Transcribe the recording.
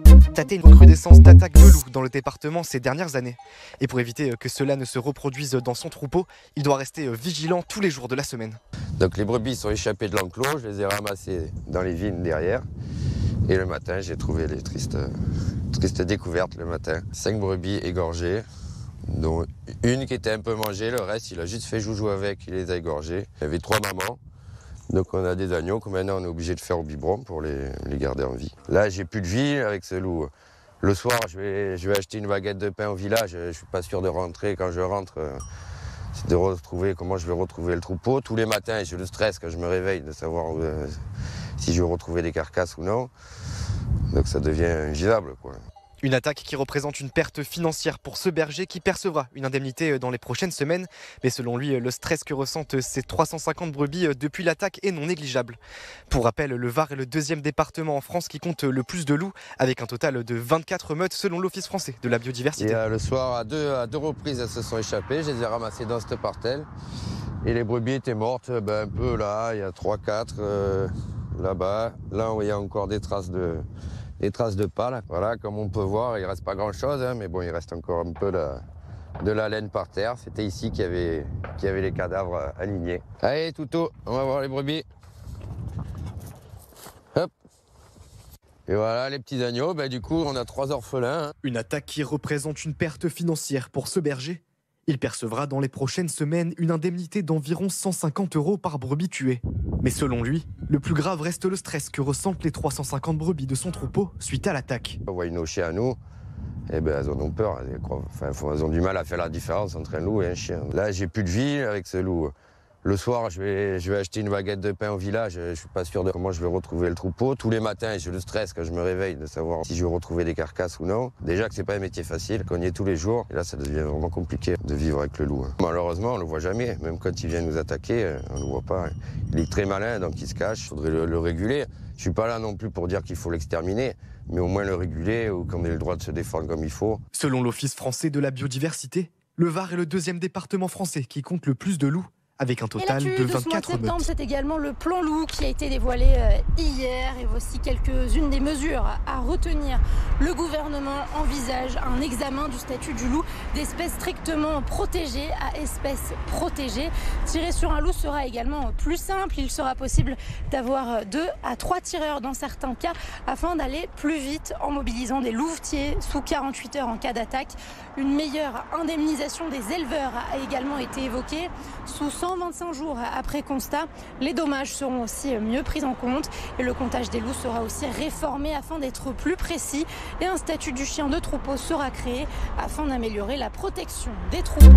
Constaté une recrudescence d'attaques de loups dans le département ces dernières années. Et pour éviter que cela ne se reproduise dans son troupeau, il doit rester vigilant tous les jours de la semaine. Donc les brebis sont échappées de l'enclos, je les ai ramassées dans les vignes derrière. Et le matin, j'ai trouvé les tristes découvertes le matin. 5 brebis égorgées, dont une qui était un peu mangée, le reste il a juste fait joujou avec, il les a égorgées. Il y avait 3 mamans. Donc on a des agneaux que maintenant on est obligé de faire au biberon pour les garder en vie. Là j'ai plus de vie avec ce loup. Le soir je vais acheter une baguette de pain au village, je suis pas sûr de rentrer. Quand je rentre, c'est de retrouver comment je vais retrouver le troupeau. Tous les matins j'ai le stress quand je me réveille de savoir si je vais retrouver des carcasses ou non. Donc ça devient invivable, quoi. Une attaque qui représente une perte financière pour ce berger qui percevra une indemnité dans les prochaines semaines. Mais selon lui, le stress que ressentent ces 350 brebis depuis l'attaque est non négligeable. Pour rappel, le Var est le 2e département en France qui compte le plus de loups, avec un total de 24 meutes selon l'Office français de la biodiversité. Et le soir, à deux reprises, elles se sont échappées. Je les ai ramassées dans cette parcelle. Et les brebis étaient mortes un peu là, il y a 3-4 là-bas. Là où il y a encore des traces de pas, là. Voilà, comme on peut voir, il ne reste pas grand-chose, hein, mais bon, il reste encore un peu de la laine par terre. C'était ici qu'il y avait les cadavres alignés. Allez, Toutou, on va voir les brebis. Hop. Et voilà, les petits agneaux, du coup, on a 3 orphelins. Hein. Une attaque qui représente une perte financière pour ce berger. Il percevra dans les prochaines semaines une indemnité d'environ 150 € par brebis tuée. Mais selon lui, le plus grave reste le stress que ressentent les 350 brebis de son troupeau suite à l'attaque. On voit nos chiens à nous, elles en ont peur. Elles ont du mal à faire la différence entre un loup et un chien. Là, j'ai plus de vie avec ce loup. Le soir, je vais acheter une baguette de pain au village. Je suis pas sûr de comment je vais retrouver le troupeau. Tous les matins, j'ai le stress quand je me réveille de savoir si je vais retrouver des carcasses ou non. Déjà que c'est pas un métier facile, qu'on y est tous les jours. Et là, ça devient vraiment compliqué de vivre avec le loup. Malheureusement, on le voit jamais. Même quand il vient nous attaquer, on le voit pas. Il est très malin, donc il se cache. Il faudrait le réguler. Je suis pas là non plus pour dire qu'il faut l'exterminer, mais au moins le réguler ou qu'on ait le droit de se défendre comme il faut. Selon l'Office français de la biodiversité, le Var est le 2e département français qui compte le plus de loups, avec un total de 24 meutes. C'est également le plan loup qui a été dévoilé hier. Et voici quelques-unes des mesures à retenir. Le gouvernement envisage un examen du statut du loup d'espèce strictement protégée à espèce protégée. Tirer sur un loup sera également plus simple. Il sera possible d'avoir 2 à 3 tireurs dans certains cas afin d'aller plus vite en mobilisant des louvetiers sous 48 heures en cas d'attaque. Une meilleure indemnisation des éleveurs a également été évoquée. Sous 125 jours après constat, les dommages seront aussi mieux pris en compte et le comptage des loups sera aussi réformé afin d'être plus précis et un statut du chien de troupeau sera créé afin d'améliorer la protection des troupeaux.